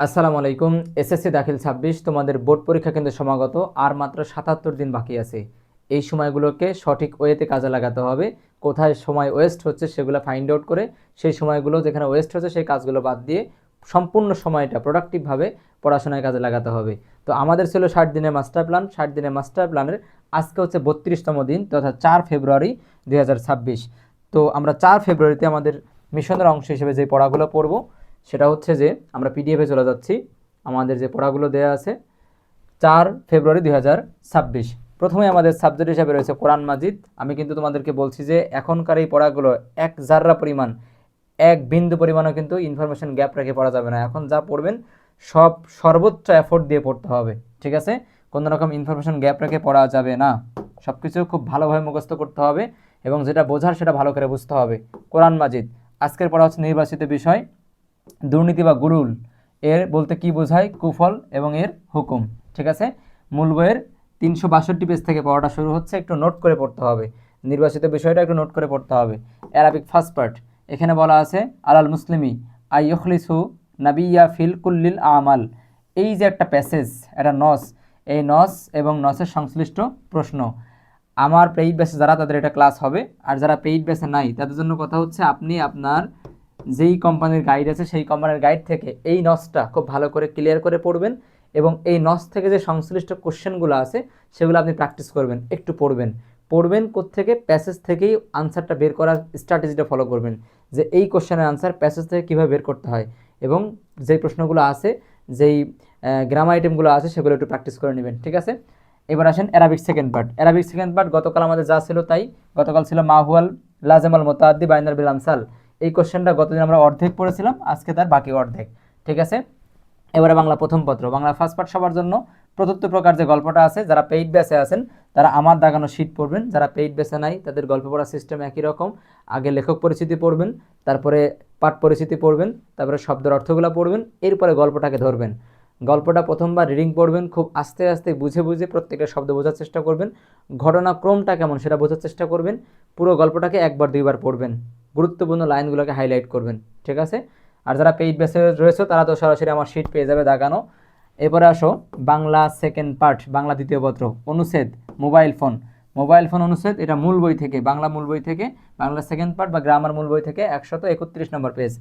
আসসালামু আলাইকুম। এসএসসি দাখিল ২৬ তোমাদের বোর্ড পরীক্ষা কিন্তু সমাগত, আর মাত্র ৭৭ দিন বাকি আছে। এই সময়গুলোকে সঠিক ওয়েতে কাজে লাগাতে হবে। কোথায় সময় ওয়েস্ট হচ্ছে সেগুলো ফাইন্ড আউট করে সেই সময়গুলো যেখানে ওয়েস্ট হচ্ছে সেই কাজগুলো বাদ দিয়ে সম্পূর্ণ সময়টা প্রোডাক্টিভভাবে পড়াশোনায় কাজে লাগাতে হবে। তো আমাদের ছিল ৬০ দিনের মাস্টার প্ল্যান। ৬০ দিনের মাস্টার প্ল্যানের আজকে হচ্ছে ৩২তম দিন, তথা ৪ ফেব্রুয়ারি ২০২৬। তো আমরা ৪ ফেব্রুয়ারিতে আমাদের মিশনের অংশ হিসেবে যে পড়াগুলো পড়ব সেটা হচ্ছে যে আমরা পিডিএফে চলে যাচ্ছি। আমাদের যে পড়াগুলো দেওয়া আছে ৪ ফেব্রুয়ারি ২০২৬। প্রথমে আমাদের সাবজেক্ট হিসাবে রয়েছে কোরআন মাজিদ। আমি কিন্তু তোমাদেরকে বলছি যে এখনকার এই পড়াগুলো এক জাররা পরিমাণ, এক বিন্দু পরিমাণও কিন্তু ইনফরমেশন গ্যাপ রেখে পড়া যাবে না। এখন যা পড়বেন সব সর্বোচ্চ এফোর্ট দিয়ে পড়তে হবে, ঠিক আছে? কোনো রকম ইনফরমেশন গ্যাপ রেখে পড়া যাবে না। সব কিছু খুব ভালোভাবে মুখস্থ করতে হবে এবং যেটা বোঝার সেটা ভালো করে বুঝতে হবে। কোরআন মাজিদ আজকের পড়া হচ্ছে নির্বাচিত বিষয় দুর্নীতি বা গুরুল এর বলতে কি বোঝায়, কুফল এবং এর হুকুম, ঠিক আছে? মূল বইয়ের ৩৬২ পেজ থেকে পড়াটা শুরু হচ্ছে, একটু নোট করে পড়তে হবে। নির্বাচিত বিষয়টা একটু নোট করে পড়তে হবে। অ্যারাবিক ফার্স্ট পার্ট, এখানে বলা আছে আলাল মুসলিমি আইয়খলিসু নাবিয়া ফিল কুল্লিল আমাল। এই যে একটা প্যাসেজ, একটা নস, এই নস এবং নসের সংশ্লিষ্ট প্রশ্ন আমার পেইড ব্যাচে যারা তাদের এটা ক্লাস হবে, আর যারা পেইড ব্যাচে নাই তাদের জন্য কথা হচ্ছে আপনি আপনার যেই কোম্পানির গাইড আছে সেই কোম্পানির গাইড থেকে এই নসটা খুব ভালো করে ক্লিয়ার করে পড়বেন এবং এই নস থেকে যে সংশ্লিষ্ট কোশ্চেনগুলো আছে সেগুলো আপনি প্র্যাকটিস করবেন, একটু পড়বেন কোত্থেকে, প্যাসেজ থেকেই আনসারটা বের করার স্ট্র্যাটেজিটা ফলো করবেন যে এই কোশ্চেনের আনসার প্যাসেজ থেকে কীভাবে বের করতে হয় এবং যেই প্রশ্নগুলো আছে, যেই গ্রামার আইটেমগুলো আছে সেগুলো একটু প্র্যাকটিস করে নেবেন, ঠিক আছে? এবার আসেন Arabic second part. Arabic second part গতকাল আমাদের যা ছিল তাই। গতকাল ছিল মাহুয়াল লাজেমাল মোতাদ্দি বাইনার বিল আমসাল। এই কোশ্চেনটা গতদিন আমরা অর্ধেক পড়েছিলাম, আজকে তার বাকি অর্ধেক, ঠিক আছে? এবারে বাংলা প্রথম পত্র, বাংলা ফার্স্ট পার্ট সবার জন্য। প্রদত্ত প্রকার যে গল্পটা আছে, যারা পেইড ব্যাচে আছেন তারা আমার দাগানো শীট পড়বেন, যারা পেইড ব্যাচে নাই তাদের গল্প পড়ার সিস্টেম একই রকম। আগে লেখক পরিচিতি পড়বেন, তারপরে পাঠ পরিচিতি পড়বেন, তারপরে শব্দের অর্থগুলো পড়বেন, এরপরে গল্পটাকে ধরবেন। গল্পটা প্রথমবার রিডিং পড়বেন, খুব আস্তে আস্তে বুঝে বুঝে প্রত্যেকটা শব্দ বোঝার চেষ্টা করবেন। ঘটনাক্রমটা কেমন সেটা বোঝার চেষ্টা করবেন। পুরো গল্পটাকে একবার দুইবার পড়বেন, গুরুত্বপূর্ণ লাইনগুলোকে হাইলাইট করবেন, ঠিক আছে? আর যারা পেইড ব্যাচে রয়েছে তারা তো সরাসরি আমার শীট পেয়ে যাবে দাগানো। এরপরে আসো বাংলা সেকেন্ড পার্ট, বাংলা দ্বিতীয় পত্র, অনুচ্ছেদ মোবাইল ফোন অনুচ্ছেদ, এটা মূল বই থেকে, বাংলা মূল বই থেকে, বাংলা সেকেন্ড পার্ট বা গ্রামার মূল বই থেকে ১৩১ নম্বর পেজ।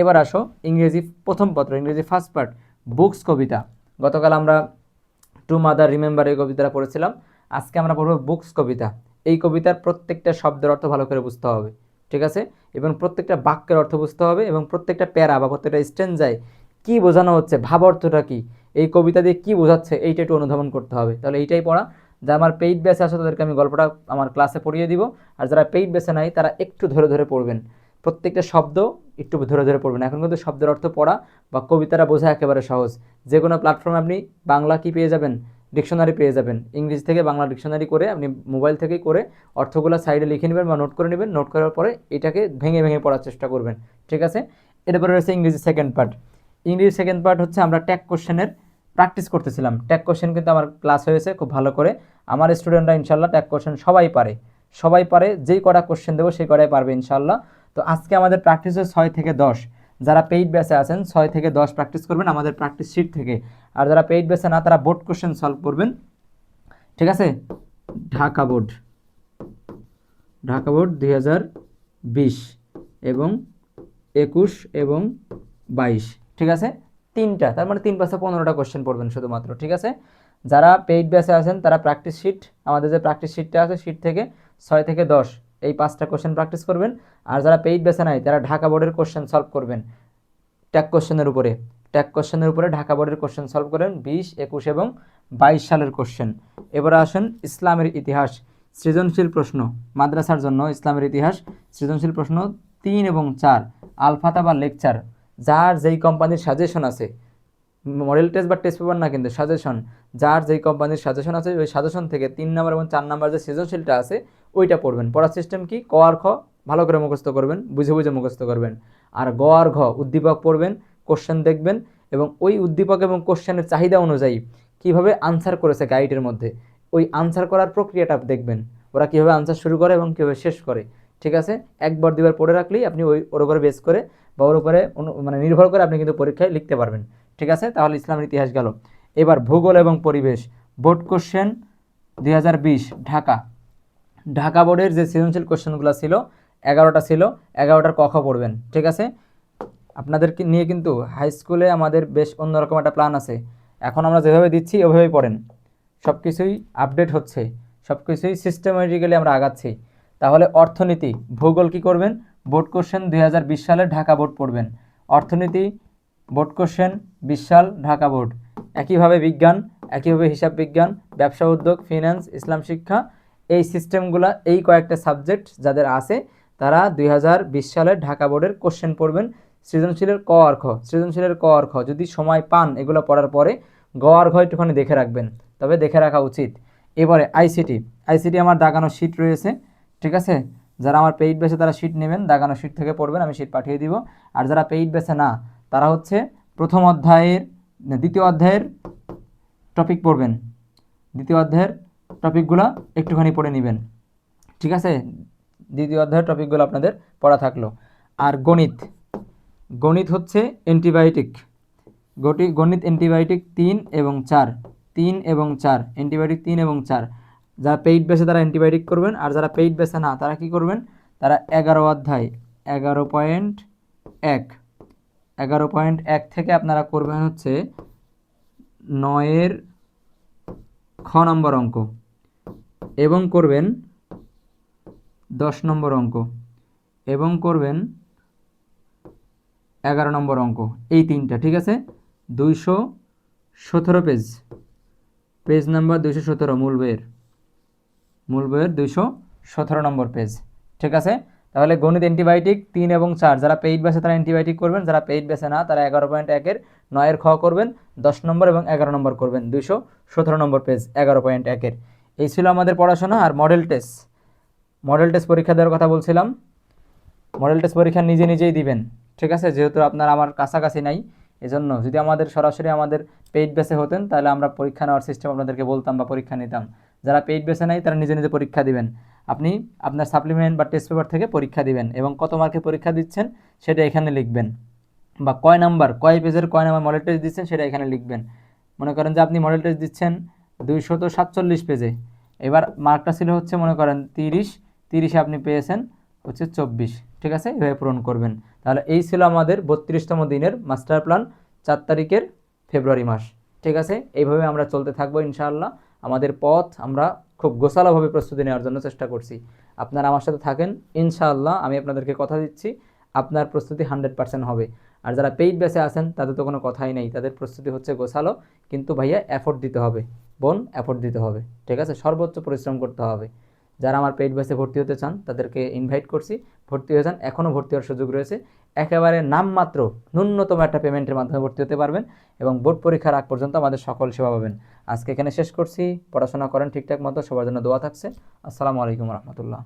এবার আসো ইংরেজি প্রথম পত্র, ইংরেজি ফার্স্ট পার্ট, বুকস কবিতা। গতকাল আমরা টু মাদার রিমেম্বার এই কবিতাটা পড়েছিলাম, আজকে আমরা পড়ব বুকস কবিতা। এই কবিতার প্রত্যেকটা শব্দের অর্থ ভালো করে বুঝতে হবে, ঠিক আছে? এবং প্রত্যেকটা বাক্যের অর্থ বুঝতে হবে এবং প্রত্যেকটা প্যারা বা প্রত্যেকটা স্ট্যান্জায় কী বোঝানো হচ্ছে, ভাব অর্থটা কী, এই কবিতা দিয়ে কী বোঝাচ্ছে এইটা একটু অনুধাবন করতে হবে। তাহলে এইটাই পড়া। যা আমার পেইড ব্যাচে আসে তাদেরকে আমি গল্পটা আমার ক্লাসে পড়িয়ে দিব, আর যারা পেইড ব্যাচে নাই তারা একটু ধরে ধরে পড়বেন, প্রত্যেকটা শব্দ একটু ধরে ধরে পড়বেন। এখন কিন্তু শব্দের অর্থ পড়া বা কবিতাটা বোঝা একেবারে সহজ। যে কোনো প্ল্যাটফর্মে আপনি বাংলা কি পেয়ে যাবেন, ডিকশনারি পেয়ে যাবেন। ইংরেজি থেকে বাংলা ডিকশনারি করে আপনি মোবাইল থেকেই করে অর্থগুলো সাইডে লিখে নেবেন বা নোট করে নেবেন। নোট করার পরে এটাকে ভেঙে ভেঙে পড়ার চেষ্টা করবেন, ঠিক আছে? এরপরে রয়েছে ইংরেজি সেকেন্ড পার্ট। ইংরেজি সেকেন্ড পার্ট হচ্ছে আমরা ট্যাগ কোশ্চেনের প্র্যাকটিস করতেছিলাম। ট্যাগ কোশ্চেন কিন্তু আমার ক্লাস হয়েছে খুব ভালো করে। আমার স্টুডেন্টরা ইনশাল্লাহ ট্যাগ কোশ্চেন সবাই পারে, যেই কটা কোশ্চেন দেবো সেই কটাই পারবে ইনশাল্লাহ। তো আজকে আমাদের প্র্যাকটিস হচ্ছে 6 থেকে 10। যারা পেইড ব্যাচে আছেন 6 থেকে 10 প্র্যাকটিস করবেন আমাদের প্র্যাকটিস শিট থেকে। আর যারা পেইড ব্যাচে না তারা বোর্ড কোশ্চেন সলভ করবেন, ঠিক আছে? ঢাকা বোর্ড 2020 এবং 21 এবং 22, ঠিক আছে? তিনটা, তার মানে 3 পাশে 15টা কোশ্চেন পড়বেন শুধুমাত্র, ঠিক আছে? যারা পেইড ব্যাচে আছেন তারা প্র্যাকটিস শিট, আমাদের যে প্র্যাকটিস শিটটা আছে শিট থেকে 6 থেকে 10 এই 5টা কোশ্চেন প্র্যাকটিস করবেন। আর যারা পেইড ব্যাচে নাই তারা ঢাকা বোর্ডের কোশ্চেন সলভ করবেন ট্যাগ কোশ্চেনের উপরে ঢাকা বোর্ডের কোশ্চেন সলভ করেন 20, 21 এবং 22 সালের কোশ্চেন। এবারে আসেন ইসলামের ইতিহাস সৃজনশীল প্রশ্ন, মাদ্রাসার জন্য ইসলামের ইতিহাস সৃজনশীল প্রশ্ন 3 এবং 4, আলফাতা বা লেকচার, যার যেই কোম্পানির সাজেশন আছে, মডেল টেস্ট বা টেস্ট পেপার না কিন্তু সাজেশন, যার যেই কোম্পানির সাজেশন আছে ওই সাজেশন থেকে 3 নম্বর এবং 4 নম্বর যে সৃজনশীলটা আছে ওইটা পড়বেন। পড়ার সিস্টেম কি, ক আর খ ভালো করে মুখস্থ করবেন, বুঝে বুঝে মুখস্থ করবেন। আর গ আর ঘ উদ্দীপক পড়বেন, কোশ্চেন দেখবেন এবং ওই উদ্দীপক এবং কোশ্চেনের চাহিদা অনুযায়ী কীভাবে আনসার করেছে গাইডের মধ্যে, ওই আনসার করার প্রক্রিয়াটা দেখবেন, ওরা কীভাবে আনসার শুরু করে এবং কীভাবে শেষ করে, ঠিক আছে? একবার দুবার পড়ে রাখলেই আপনি ওর উপরে বেস করে বা ওর উপরে মানে নির্ভর করে আপনি কিন্তু পরীক্ষায় লিখতে পারবেন, ঠিক আছে, তাহলে ইসলামের ইতিহাস গেল। এবার ভূগোল এবং পরিবেশ, বোর্ড কোশ্চেন 2020 ঢাকা। ঢাকা বোর্ডের যে সৃজনশীল কোশ্চেনগুলো ছিল 11টা ছিল, 11টার ক খ পড়বেন। ঠিক আছে, আপনাদেরকে নিয়ে কিন্তু হাই স্কুলে আমাদের বেশ অন্যরকম একটা প্ল্যান আছে। এখন আমরা যেভাবে দিচ্ছি ওভাবেই পড়েন, সব কিছুই আপডেট হচ্ছে, সব কিছুই সিস্টেমেটিক্যালি আমরা আগাচ্ছি। তাহলে অর্থনীতি ভূগোল কি করবেন, বোর্ড কোশ্চেন 2020 সালে ঢাকা বোর্ড পড়বেন। অর্থনীতি বোর্ড কোশ্চেন 20 সাল ঢাকা বোর্ড। একইভাবে বিজ্ঞান, একইভাবে হিসাব বিজ্ঞান, ব্যবসা উদ্যোগ, ফিন্যান্স, ইসলাম শিক্ষা, এই সিস্টেমগুলা, এই কয়েকটা সাবজেক্ট যাদের আছে তারা 2020 সালে ঢাকা বোর্ডের কোশ্চেন পড়বেন। সৃজনশীলের ক আর খ, সৃজনশীলের ক আর খ যদি সময় পান এগুলো পড়ার পরে গ আর ঘ একটুখানি দেখে রাখবেন, তবে দেখে রাখা উচিত। এবারে আইসিটি, আইসিটি আমার দাগানো শিট রয়েছে। ঠিক আছে, যারা আমার পেইড বেসে তারা শিট নেবেন, দাগানো শিট থেকে পড়বেন, আমি শিট পাঠিয়ে দিব। আর যারা পেইড বেসে না তারা হচ্ছে প্রথম অধ্যায়ের দ্বিতীয় অধ্যায়ের টপিক পড়বেন, দ্বিতীয় অধ্যায়ের টপিকগুলো একটুখানি পড়ে নেবেন। ঠিক আছে, দ্বিতীয় অধ্যায়ের টপিকগুলো আপনাদের পড়া থাকলো। আর গণিত, গণিত হচ্ছে অ্যান্টিবায়োটিক, গণিত অ্যান্টিবায়োটিক 3 এবং 4, 3 এবং 4, অ্যান্টিবায়োটিক 3 এবং 4। যারা পেইড বেসে তারা অ্যান্টিবায়োটিক করবেন, আর যারা পেইড বেসে না তারা কি করবেন, তারা 11 অধ্যায় 11.1, 11.1 থেকে আপনারা করবেন হচ্ছে 9-এর খ নম্বর অঙ্ক, এবং করবেন 10 নম্বর অঙ্ক, এবং করবেন 11 নম্বর অঙ্ক, এই তিনটা। ঠিক আছে, 217 পেজ, পেজ নাম্বার 217, মূল বইয়ের 217 নম্বর পেজ। ঠিক আছে, তাহলে গণিত অ্যান্টিবায়োটিক 3 এবং 4 যারা পেইড বেসে তারা অ্যান্টিবায়োটিক করবেন, যারা পেইড বেসে না তারা 11.1-এর 9-এর খ করবেন, 10 নম্বর এবং 11 নম্বর করবেন, 217 নম্বর পেজ 11.1-এর। এই ছিল আমাদের পড়াশোনা। আর মডেল টেস্ট, মডেল টেস্ট পরীক্ষা দেওয়ার কথা বলছিলাম, মডেল টেস্ট পরীক্ষা নিজে নিজেই দিবেন। ঠিক আছে, যেহেতু আপনার আমার কাছাকাছি নাই, এজন্য যদি আমাদের সরাসরি আমাদের পেইড বেসে হতেন তাহলে আমরা পরীক্ষা নেওয়ার সিস্টেম আপনাদেরকে বলতাম বা পরীক্ষা নিতাম। যারা পেইড বেসে নাই তারা নিজে নিজে পরীক্ষা দিবেন। আপনি আপনার সাপ্লিমেন্ট বা টেস্ট পেপার থেকে পরীক্ষা দিবেন এবং কত মার্কে পরীক্ষা দিচ্ছেন সেটা এখানে লিখবেন, বা কয় নাম্বার, কয় পেজের কয় নাম্বার মডেল টেস্ট দিচ্ছেন সেটা এখানে লিখবেন। মনে করেন যে আপনি মডেল টেস্ট দিচ্ছেন 247 পেজে, এবার মার্কটা ছিল হচ্ছে মনে করেন 30, আপনি পেয়েছেন হচ্ছে 24। ঠিক আছে, এভাবে পূরণ করবেন। তাহলে এই ছিল আমাদের 32তম দিনের মাস্টার প্ল্যান, 4 তারিখের ফেব্রুয়ারি মাস। ঠিক আছে, এইভাবে আমরা চলতে থাকবো ইনশাআল্লাহ। আমাদের পথ আমরা খুব গোছালোভাবে প্রস্তুতি নেওয়ার জন্য চেষ্টা করছি। আপনারা আমার সাথে থাকেন ইনশাআল্লাহ, আমি আপনাদেরকে কথা দিচ্ছি আপনার প্রস্তুতি 100% হবে। আর যারা পেইড বেসে আছেন তাদের তো কোনো কথাই নেই, তাদের প্রস্তুতি হচ্ছে গোছালো, কিন্তু ভাইয়া এফোর্ট দিতে হবে, বোন এফোর্ট দিতে হবে। ঠিক আছে, সর্বোচ্চ পরিশ্রম করতে হবে। যারা আমার পেইড বেসে ভর্তি হতে চান তাদেরকে ইনভাইট করছি, ভর্তি হয়ে যান, এখনও ভর্তি হওয়ার সুযোগ রয়েছে। একেবারে নামমাত্র ন্যূনতম একটা পেমেন্টের মাধ্যমে ভর্তি হতে পারবেন এবং বোর্ড পরীক্ষার আগ পর্যন্ত আমাদের সকল সেবা পাবেন। আজকে এখানে শেষ করছি, পড়াশোনা করেন ঠিকঠাক মতো, সবার জন্য দোয়া থাকছে। আসসালামু আলাইকুম রহমতুল্লাহ।